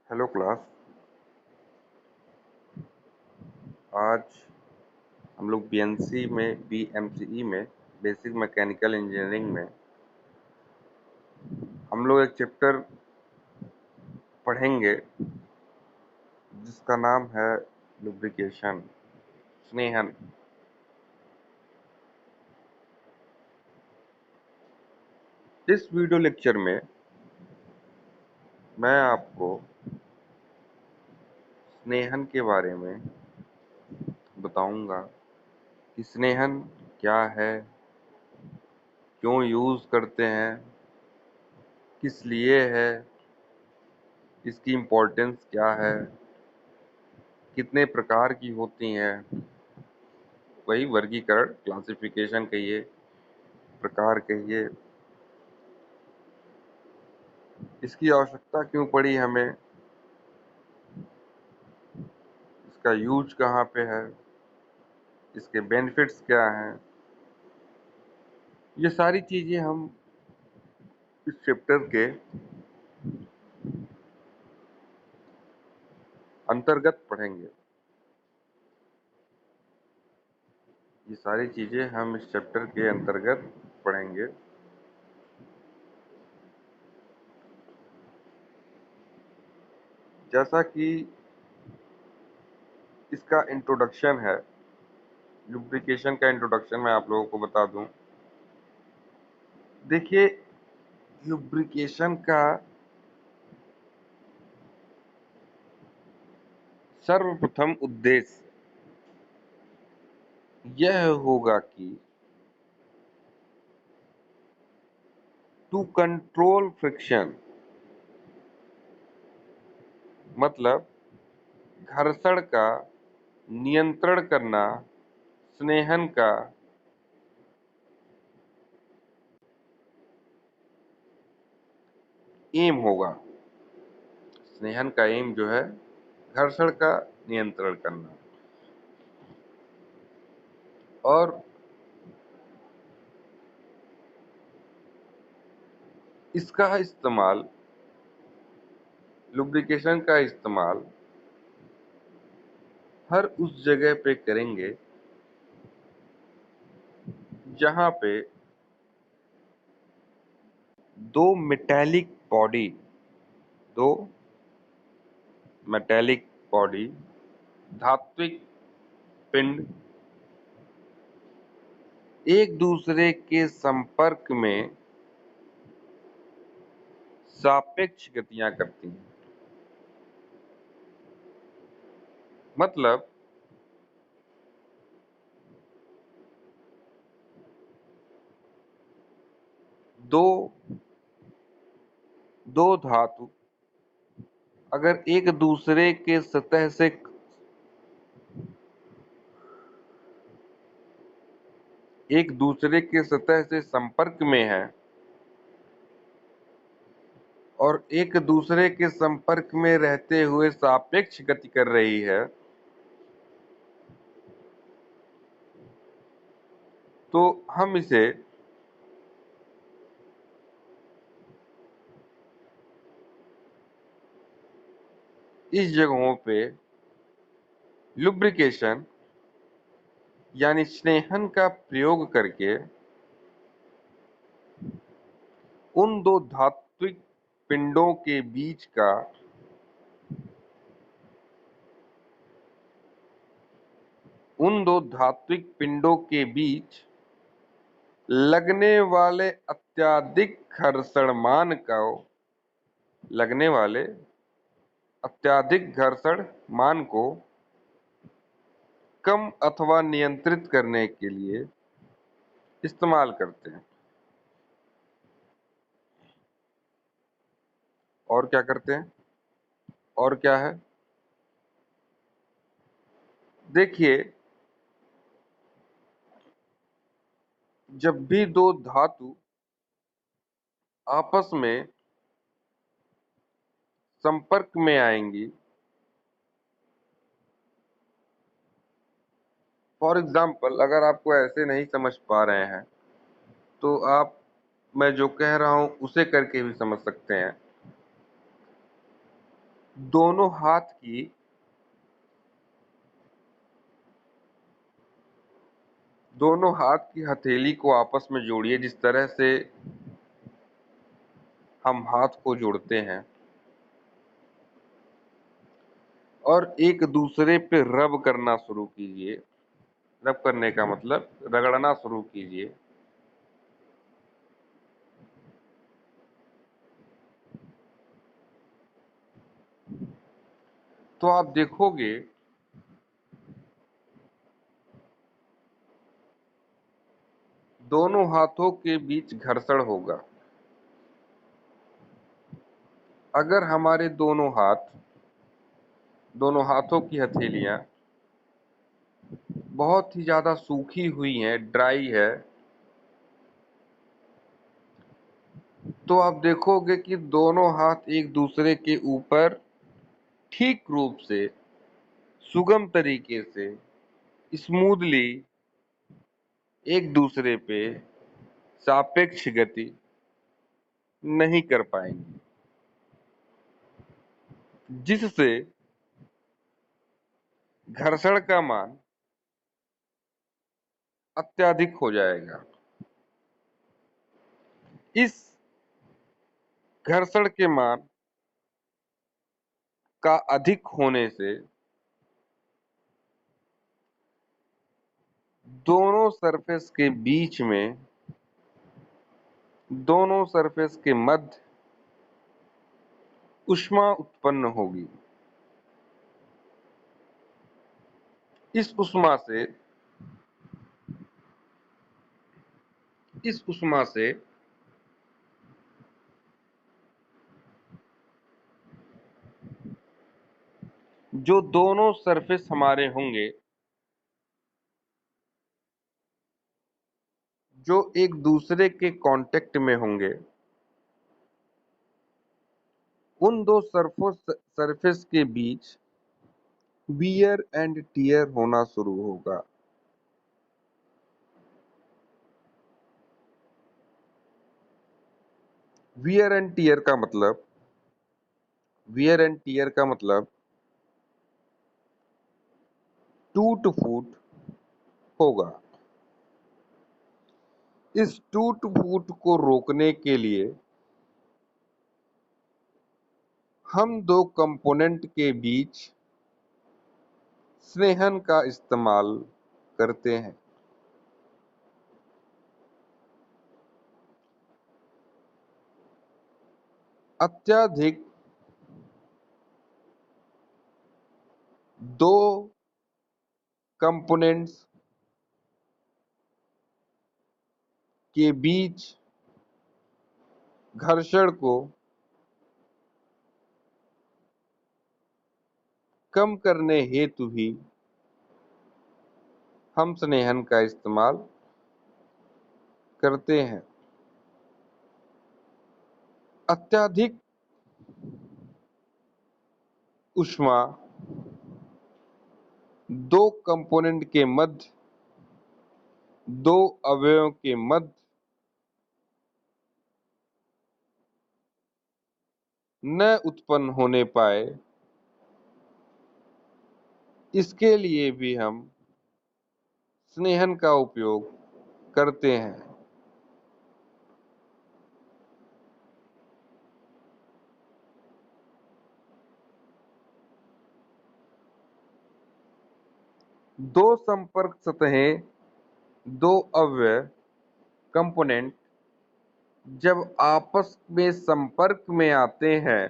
Hello class. आज हम लोग बीएनसी में बीएमसीई में बेसिक मैकेनिकल इंजीनियरिंग में हम लोग एक चैप्टर पढ़ेंगे जिसका नाम है लुब्रिकेशन, स्नेहन। इस वीडियो लेक्चर में मैं आपको स्नेहन के बारे में बताऊंगा कि स्नेहन क्या है, क्यों यूज़ करते हैं, किस लिए है, इसकी इम्पोर्टेंस क्या है, कितने प्रकार की होती हैं, वही वर्गीकरण, क्लासिफिकेशन कहिए, प्रकार कहिए, इसकी आवश्यकता क्यों पड़ी हमें, इसका यूज कहाँ पे है, इसके बेनिफिट्स क्या हैं, ये सारी चीज़ें हम इस चैप्टर के अंतर्गत पढ़ेंगे। ये सारी चीज़ें हम इस चैप्टर के अंतर्गत पढ़ेंगे। जैसा कि इसका इंट्रोडक्शन है, लुब्रिकेशन का इंट्रोडक्शन मैं आप लोगों को बता दूं। देखिए, लुब्रिकेशन का सर्वप्रथम उद्देश्य यह होगा कि टू कंट्रोल फ्रिक्शन, मतलब घर्षण का नियंत्रण करना स्नेहन का एम होगा। स्नेहन का एम जो है घर्षण का नियंत्रण करना, और इसका इस्तेमाल, लुब्रिकेशन का इस्तेमाल हर उस जगह पे करेंगे जहां पे दो मेटेलिक बॉडी दो मेटेलिक बॉडी धात्विक पिंड एक दूसरे के संपर्क में सापेक्ष गतियां करती हैं। मतलब दो दो धातु अगर एक दूसरे के सतह से संपर्क में है और एक दूसरे के संपर्क में रहते हुए सापेक्ष गति कर रही है, तो हम इसे इस जगहों पे लुब्रिकेशन यानी स्नेहन का प्रयोग करके उन दो धात्विक पिंडों के बीच का उन दो धात्विक पिंडों के बीच लगने वाले अत्यधिक घर्षण मान को लगने वाले अत्यधिक घर्षण मान को कम अथवा नियंत्रित करने के लिए इस्तेमाल करते हैं। और क्या करते हैं, और क्या है, देखिए, जब भी दो धातु आपस में संपर्क में आएंगी, फॉर एग्जाम्पल अगर आपको ऐसे नहीं समझ पा रहे हैं तो आप, मैं जो कह रहा हूं उसे करके भी समझ सकते हैं। दोनों हाथ की हथेली को आपस में जोड़िए, जिस तरह से हम हाथ को जोड़ते हैं, और एक दूसरे पे रब करना शुरू कीजिए। रब करने का मतलब रगड़ना शुरू कीजिए। तो आप देखोगे दोनों हाथों के बीच घर्षण होगा। अगर हमारे दोनों हाथों की हथेलियां बहुत ही ज्यादा सूखी हुई हैं, ड्राई है, तो आप देखोगे कि दोनों हाथ एक दूसरे के ऊपर ठीक रूप से, सुगम तरीके से, स्मूथली एक दूसरे पे सापेक्ष गति नहीं कर पाएंगे, जिससे घर्षण का मान अत्यधिक हो जाएगा। इस घर्षण के मान का अधिक होने से दोनों सरफेस के बीच में, दोनों सरफेस के मध्य ऊष्मा उत्पन्न होगी। इस ऊष्मा से इस ऊष्मा से जो दोनों सरफेस हमारे होंगे, जो एक दूसरे के कांटेक्ट में होंगे, उन दो सरफेस के बीच वियर एंड टियर होना शुरू होगा। वियर एंड टियर का मतलब टूट फूट होगा। इस टूट फूट को रोकने के लिए हम दो कंपोनेंट के बीच स्नेहन का इस्तेमाल करते हैं। अत्यधिक दो कंपोनेंट्स के बीच घर्षण को कम करने हेतु ही हम स्नेहन का इस्तेमाल करते हैं। अत्यधिक ऊष्मा दो कंपोनेंट के मध्य, दो अवयवों के मध्य न उत्पन्न होने पाए, इसके लिए भी हम स्नेहन का उपयोग करते हैं। दो संपर्क सतहें, दो अवयव कंपोनेंट जब आपस में संपर्क में आते हैं,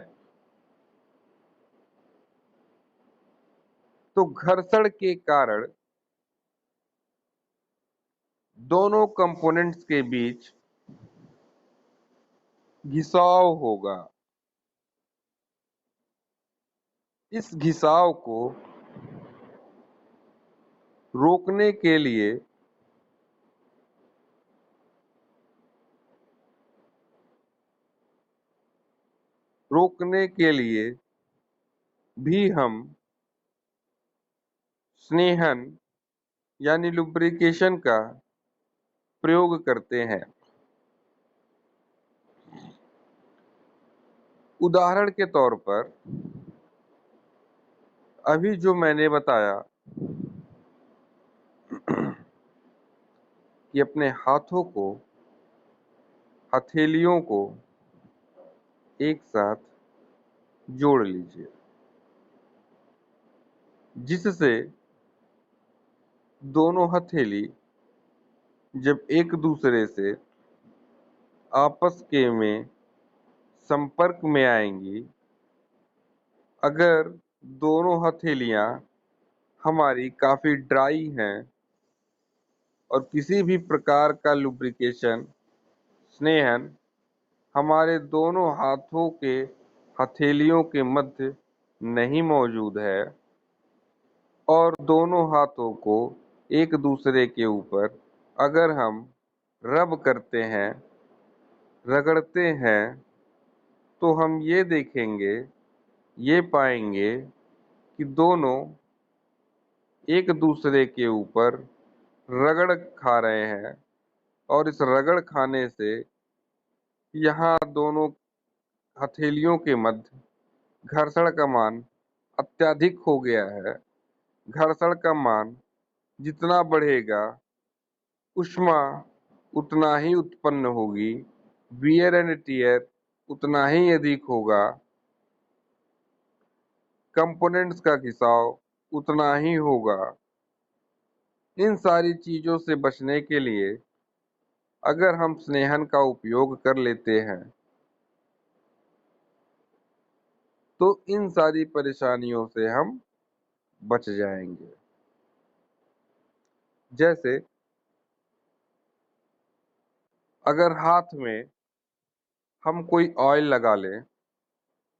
तो घर्षण के कारण दोनों कंपोनेंट्स के बीच घिसाव होगा। इस घिसाव को रोकने के लिए भी हम स्नेहन यानी लुब्रिकेशन का प्रयोग करते हैं। उदाहरण के तौर पर अभी जो मैंने बताया कि अपने हाथों को, हथेलियों को एक साथ जोड़ लीजिए, जिससे दोनों हथेली जब एक दूसरे से आपस के में संपर्क में आएंगी, अगर दोनों हथेलियां हमारी काफी ड्राई हैं और किसी भी प्रकार का लुब्रिकेशन, स्नेहन हमारे दोनों हाथों के हथेलियों के मध्य नहीं मौजूद है और दोनों हाथों को एक दूसरे के ऊपर अगर हम रब करते हैं, रगड़ते हैं, तो हम ये देखेंगे, ये पाएंगे कि दोनों एक दूसरे के ऊपर रगड़ खा रहे हैं और इस रगड़ खाने से यहाँ दोनों हथेलियों के मध्य घर्षण का मान अत्यधिक हो गया है। घर्षण का मान जितना बढ़ेगा, ऊष्मा उतना ही उत्पन्न होगी, वियर एंड टियर उतना ही अधिक होगा, कंपोनेंट्स का घिसाव उतना ही होगा। इन सारी चीजों से बचने के लिए अगर हम स्नेहन का उपयोग कर लेते हैं, तो इन सारी परेशानियों से हम बच जाएंगे। जैसे अगर हाथ में हम कोई ऑयल लगा लें,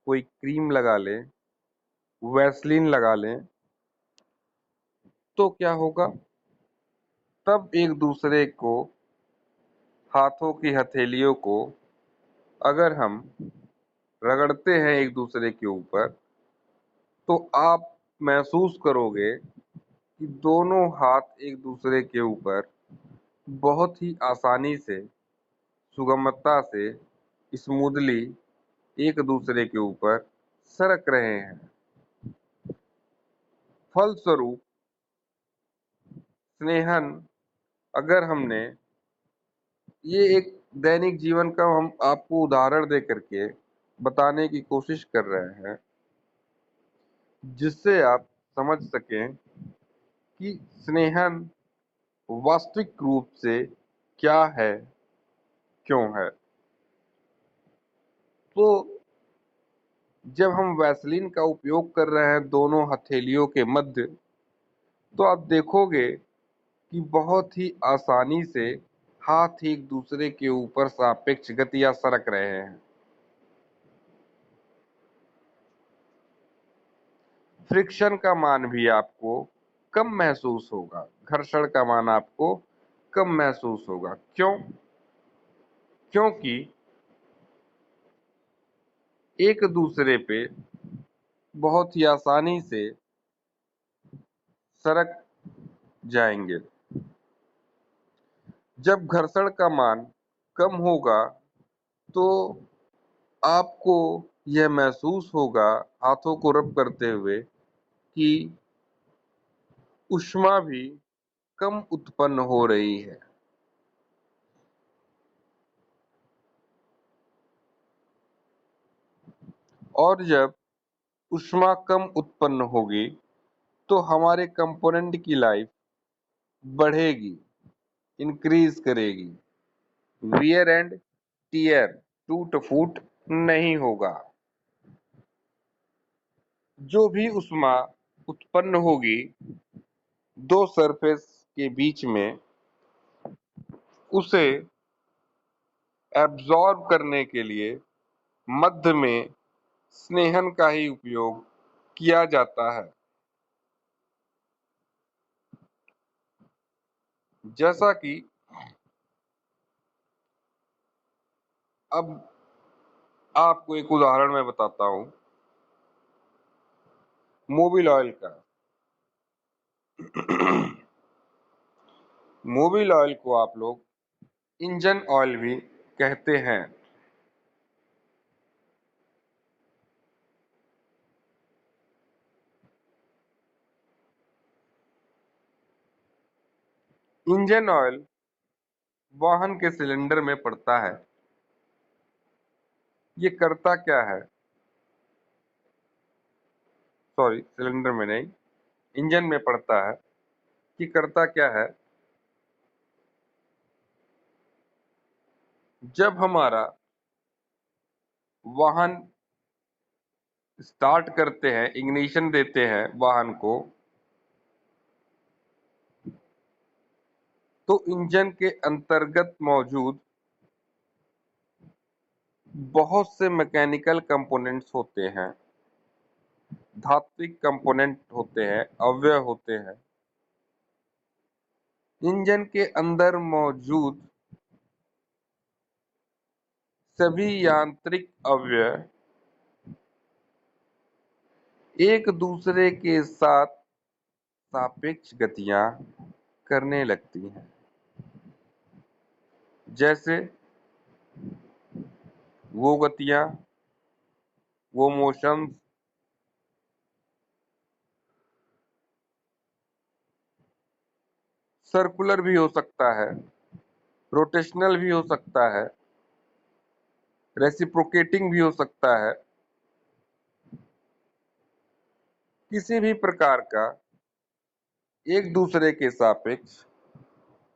कोई क्रीम लगा लें, वैसलीन लगा लें, तो क्या होगा? तब एक दूसरे को, हाथों की हथेलियों को अगर हम रगड़ते हैं एक दूसरे के ऊपर, तो आप महसूस करोगे कि दोनों हाथ एक दूसरे के ऊपर बहुत ही आसानी से, सुगमता से, स्मूथली एक दूसरे के ऊपर सरक रहे हैं। फलस्वरूप स्नेहन, अगर हमने, ये एक दैनिक जीवन का हम आपको उदाहरण दे करके बताने की कोशिश कर रहे हैं, जिससे आप समझ सकें कि स्नेहन वास्तविक रूप से क्या है, क्यों है। तो जब हम वैसलीन का उपयोग कर रहे हैं दोनों हथेलियों के मध्य, तो आप देखोगे कि बहुत ही आसानी से हाथ एक दूसरे के ऊपर सापेक्ष गति या सरक रहे हैं। फ्रिक्शन का मान भी आपको कम महसूस होगा, घर्षण का मान आपको कम महसूस होगा। क्यों? क्योंकि एक दूसरे पे बहुत ही आसानी से सरक जाएंगे। जब घर्षण का मान कम होगा, तो आपको यह महसूस होगा हाथों को रब करते हुए कि ऊष्मा भी कम उत्पन्न हो रही है। और जब ऊष्मा कम उत्पन्न होगी, तो हमारे कंपोनेंट की लाइफ बढ़ेगी, इंक्रीज करेगी, वियर एंड टियर, टूट फूट नहीं होगा। जो भी ऊष्मा उत्पन्न होगी दो सरफेस के बीच में, उसे एब्जॉर्ब करने के लिए मध्य में स्नेहन का ही उपयोग किया जाता है। जैसा कि अब आपको एक उदाहरण मैं बताता हूँ मोबिल ऑयल का। मोबिल ऑयल को आप लोग इंजन ऑयल भी कहते हैं। इंजन ऑयल वाहन के सिलेंडर में पड़ता है। ये करता क्या है? सॉरी, सिलेंडर में नहीं, इंजन में पड़ता है। कि करता क्या है? जब हमारा वाहन स्टार्ट करते हैं, इग्निशन देते हैं वाहन को, तो इंजन के अंतर्गत मौजूद बहुत से मैकेनिकल कंपोनेंट्स होते हैं, धात्विक कंपोनेंट होते हैं, अवयव होते हैं। इंजन के अंदर मौजूद सभी यांत्रिक अवयव एक दूसरे के साथ सापेक्ष गतियां करने लगती हैं। जैसे वो गतियां, वो मोशंस सर्कुलर भी हो सकता है, रोटेशनल भी हो सकता है, रेसिप्रोकेटिंग भी हो सकता है। किसी भी प्रकार का एक दूसरे के सापेक्ष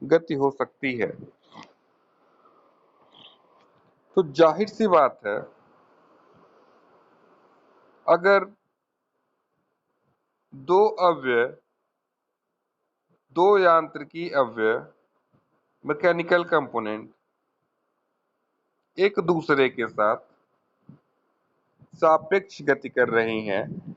गति हो सकती है। तो जाहिर सी बात है, अगर दो अवयव, दो यांत्रिकी अवयव, मैकेनिकल कंपोनेंट एक दूसरे के साथ सापेक्ष गति कर रही हैं,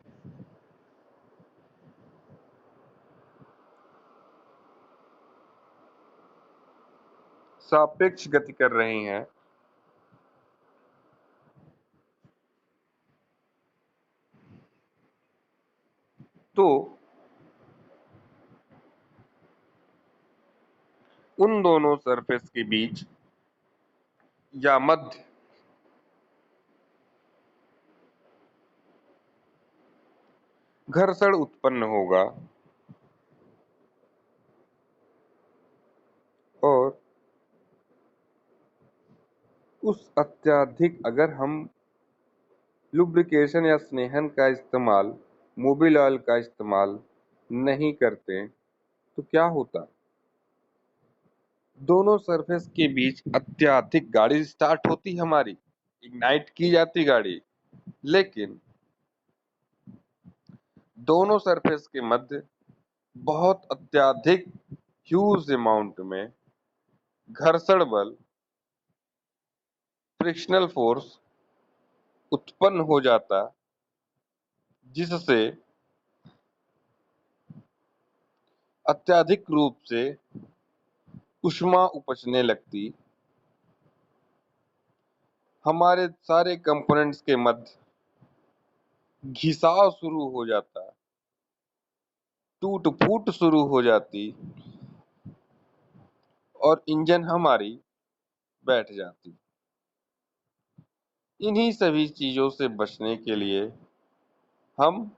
सापेक्ष गति कर रही हैं, तो उन दोनों सरफेस के बीच या मध्य घर्षण उत्पन्न होगा। और उस अत्यधिक, अगर हम लुब्रिकेशन या स्नेहन का इस्तेमाल, मोबिल ऑयल का इस्तेमाल नहीं करते, तो क्या होता? दोनों सरफेस के बीच अत्यधिक, गाड़ी स्टार्ट होती हमारी, इग्नाइट की जाती गाड़ी, लेकिन दोनों सरफेस के मध्य बहुत अत्यधिक ह्यूज अमाउंट में घर्षण बल, फ्रिक्शनल फोर्स उत्पन्न हो जाता, जिससे अत्यधिक रूप से ऊष्मा उपजने लगती, हमारे सारे कंपोनेंट्स के मध्य घिसाव शुरू हो जाता, टूट फूट शुरू हो जाती, और इंजन हमारी बैठ जाती। इन्हीं सभी चीजों से बचने के लिए हम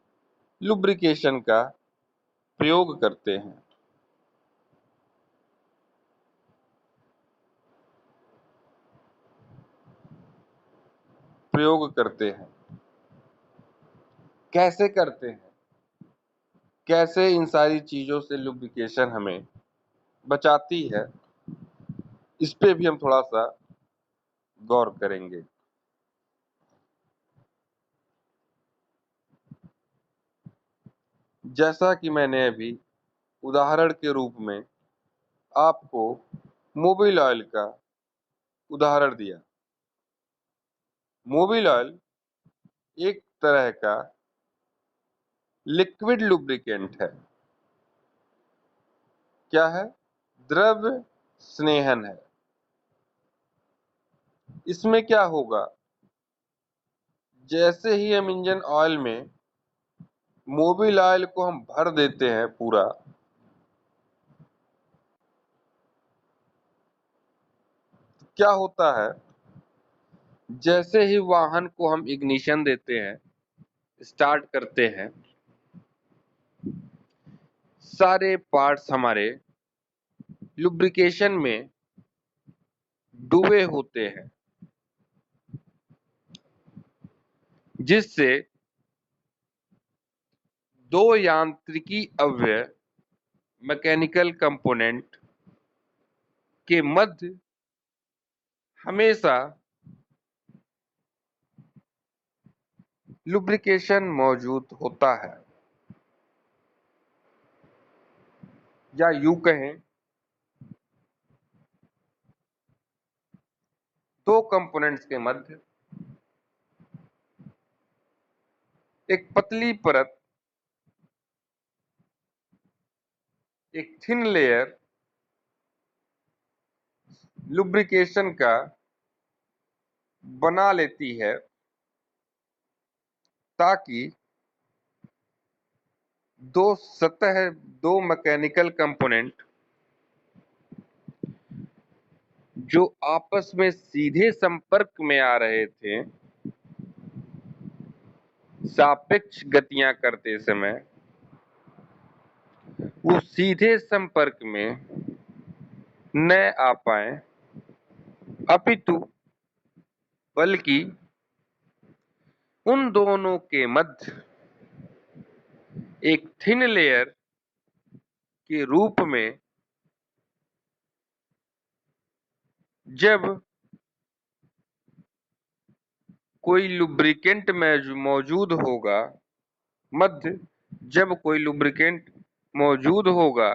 लुब्रिकेशन का प्रयोग करते हैं। प्रयोग करते हैं। कैसे करते हैं? कैसे इन सारी चीजों से लुब्रिकेशन हमें बचाती है, इस पे भी हम थोड़ा सा गौर करेंगे। जैसा कि मैंने अभी उदाहरण के रूप में आपको मोबिल ऑयल का उदाहरण दिया। मोबिल ऑयल एक तरह का लिक्विड लुब्रिकेंट है। क्या है? द्रव स्नेहन है। इसमें क्या होगा? जैसे ही हम इंजन ऑयल में मोबिल ऑयल को हम भर देते हैं पूरा, क्या होता है? जैसे ही वाहन को हम इग्निशन देते हैं, स्टार्ट करते हैं, सारे पार्ट्स हमारे लुब्रिकेशन में डूबे होते हैं, जिससे दो यांत्रिकी अवयव मैकेनिकल कंपोनेंट के मध्य हमेशा लुब्रिकेशन मौजूद होता है, या यूं कहें दो कंपोनेंट्स के मध्य एक पतली परत, एक थिन लेयर लुब्रिकेशन का बना लेती है, ताकि दो मैकेनिकल कंपोनेंट जो आपस में सीधे संपर्क में आ रहे थे, सापेक्ष गतियां करते समय वो सीधे संपर्क में न आ पाए, अपितु बल्कि उन दोनों के मध्य एक थिन लेयर के रूप में जब कोई लुब्रिकेंट मौजूद होगा मध्य जब कोई लुब्रिकेंट मौजूद होगा,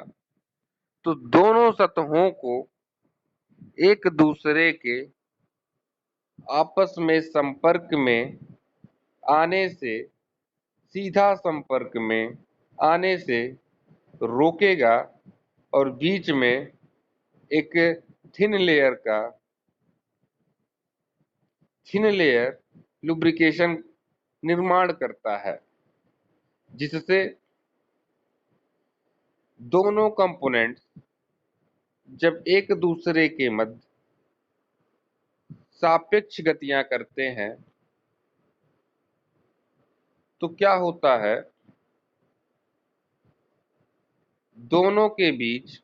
तो दोनों सतहों को एक दूसरे के आपस में संपर्क में आने से, सीधा संपर्क में आने से रोकेगा और बीच में एक थिन लेयर लुब्रिकेशन निर्माण करता है, जिससे दोनों कंपोनेंट्स जब एक दूसरे के मध्य सापेक्ष गतियां करते हैं तो क्या होता है, दोनों के बीच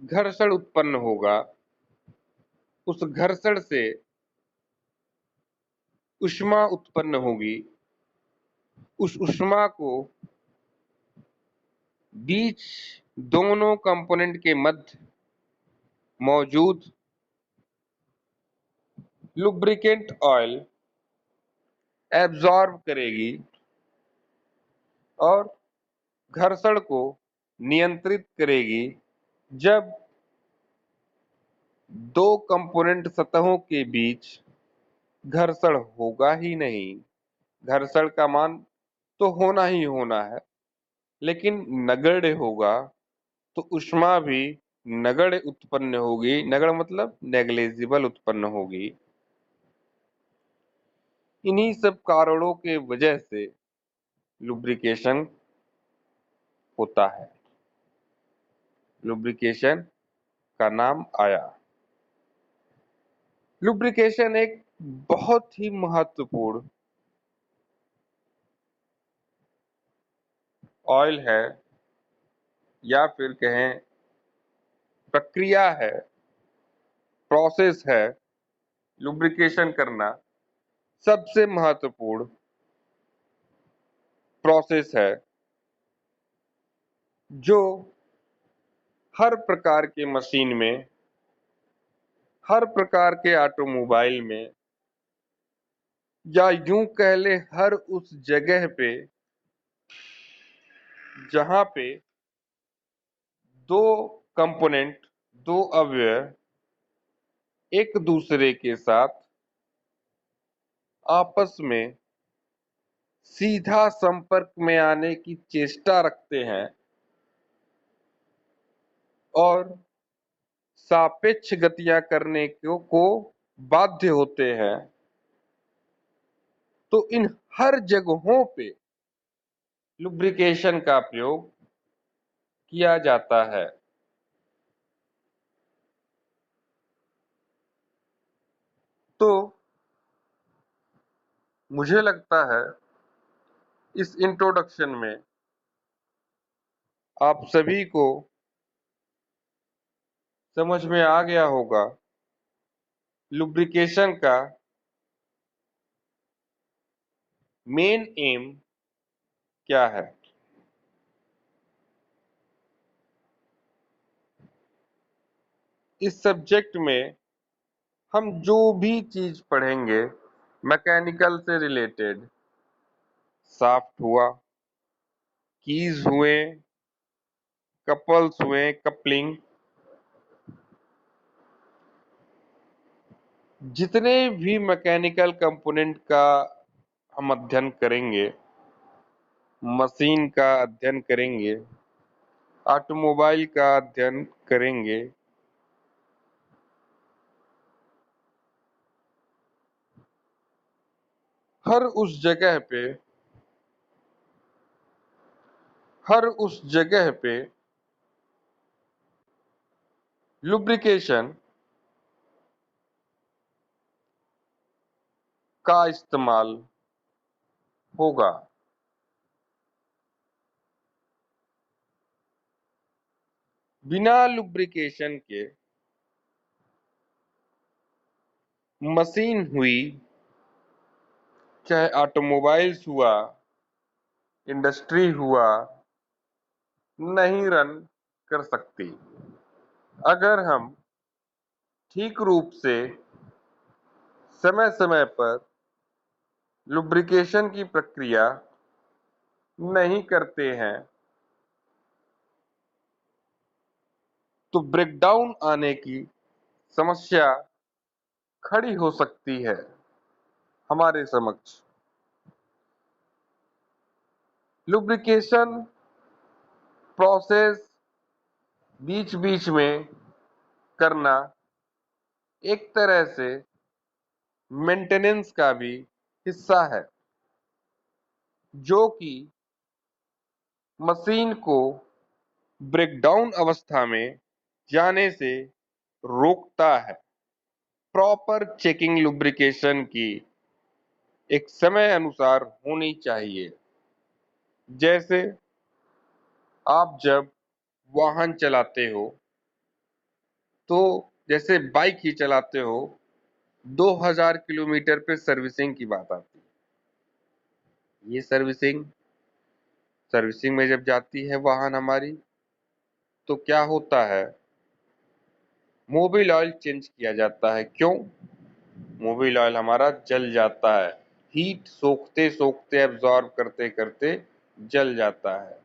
घर्षण उत्पन्न होगा। उस घर्षण से ऊष्मा उत्पन्न होगी। उस ऊष्मा को बीच दोनों कंपोनेंट के मध्य मौजूद लुब्रिकेंट ऑयल एब्जॉर्ब करेगी और घर्षण को नियंत्रित करेगी। जब दो कंपोनेंट सतहों के बीच घर्षण होगा ही नहीं, घर्षण का मान तो होना ही होना है, लेकिन नगण्य होगा, तो ऊष्मा भी नगण्य उत्पन्न होगी। नगण्य मतलब नेग्लिजिबल उत्पन्न होगी। इन्हीं सब कारणों के वजह से लुब्रिकेशन होता है, लुब्रिकेशन का नाम आया। लुब्रिकेशन एक बहुत ही महत्वपूर्ण ऑयल है, या फिर कहें प्रक्रिया है, प्रोसेस है। लुब्रिकेशन करना सबसे महत्वपूर्ण प्रोसेस है, जो हर प्रकार के मशीन में, हर प्रकार के ऑटोमोबाइल में, या यूं कह ले हर उस जगह पे जहां पे दो कंपोनेंट, दो अवयव एक दूसरे के साथ आपस में सीधा संपर्क में आने की चेष्टा रखते हैं और सापेक्ष गतियां करने को बाध्य होते हैं, तो इन हर जगहों पे लुब्रिकेशन का प्रयोग किया जाता है। तो मुझे लगता है इस इंट्रोडक्शन में आप सभी को समझ में आ गया होगा लुब्रिकेशन का मेन एम क्या है। इस सब्जेक्ट में हम जो भी चीज पढ़ेंगे मैकेनिकल से रिलेटेड, शाफ्ट हुआ, कीज हुए, कपल्स हुए, कपलिंग, जितने भी मैकेनिकल कंपोनेंट का हम अध्ययन करेंगे, मशीन का अध्ययन करेंगे, ऑटोमोबाइल का अध्ययन करेंगे, हर उस जगह पे हर उस जगह पे लुब्रिकेशन का इस्तेमाल होगा। बिना लुब्रिकेशन के मशीन हुई, चाहे ऑटोमोबाइल्स हुआ, इंडस्ट्री हुआ, नहीं रन कर सकती। अगर हम ठीक रूप से समय समय पर लुब्रिकेशन की प्रक्रिया नहीं करते हैं तो ब्रेकडाउन आने की समस्या खड़ी हो सकती है हमारे समक्ष। लुब्रिकेशन प्रोसेस बीच बीच में करना एक तरह से मेंटेनेंस का भी हिस्सा है, जो कि मशीन को ब्रेकडाउन अवस्था में जाने से रोकता है। प्रॉपर चेकिंग लुब्रिकेशन की एक समय अनुसार होनी चाहिए। जैसे आप जब वाहन चलाते हो तो जैसे बाइक ही चलाते हो, 2000 किलोमीटर पे सर्विसिंग की बात आती है। ये सर्विसिंग में जब जाती है वाहन हमारी, तो क्या होता है, मोबिल ऑयल चेंज किया जाता है। क्यों? मोबिल ऑयल हमारा जल जाता है, हीट सोखते सोखते एब्जॉर्ब करते करते जल जाता है।